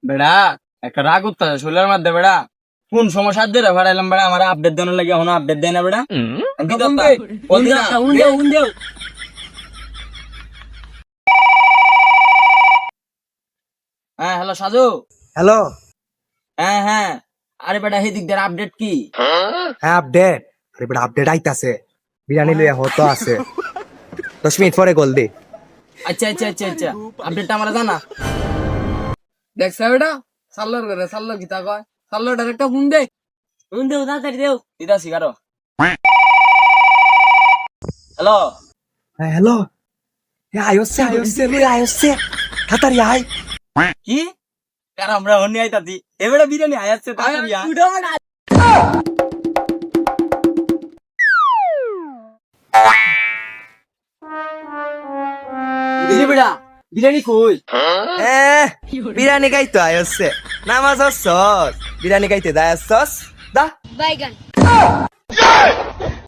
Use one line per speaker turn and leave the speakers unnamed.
বেড়া একটা রাগ উঠতেছে শরীরের মধ্যে বেড়া। কোন সমস্যা দিয়ে ভাড়াইলাম বেড়া, আমার আপডেট দেওয়ার লাগে এখনো আপডেট দেয় না বেড়া। হ্যাঁ হ্যালো সাজু।
হ্যালো।
হ্যাঁ হ্যাঁ, আরে বেটা সেই দিক দিয়ে আপডেট কি?
হ্যাঁ আপডেট। আরে বেটা আপডেট আইতাছে, বিরিয়ানি লইয়া হতো আছে 10 মিনিট পরে গোল দে।
আচ্ছা আচ্ছা আচ্ছা আচ্ছা, আপডেটটা আমরা জানা। দেখছ বেটা, সাল্লোর করে সাল্লোর গীতা কয়, সাল্লোর ডাইরেক্ট ফোন দে। ফোন দেও তাড়াতাড়ি দেও, দিদা শিকারো। হ্যালো।
হ্যাঁ হ্যালো। আয়সে আয়সে লই আয়সে তাড়াতাড়ি আয়।
কি কার আমরা হনি আইতাছি এবেটা বিরিয়ানি আয়াচ্ছে তাড়াতাড়ি আয়। বেটা বিরিয়ানি কই?
বিরিয়ানি খাইতো আয়সে, নামাজ হচ্ছস বিরিয়ানি খাইতে যায় আসছস দা
Baigan.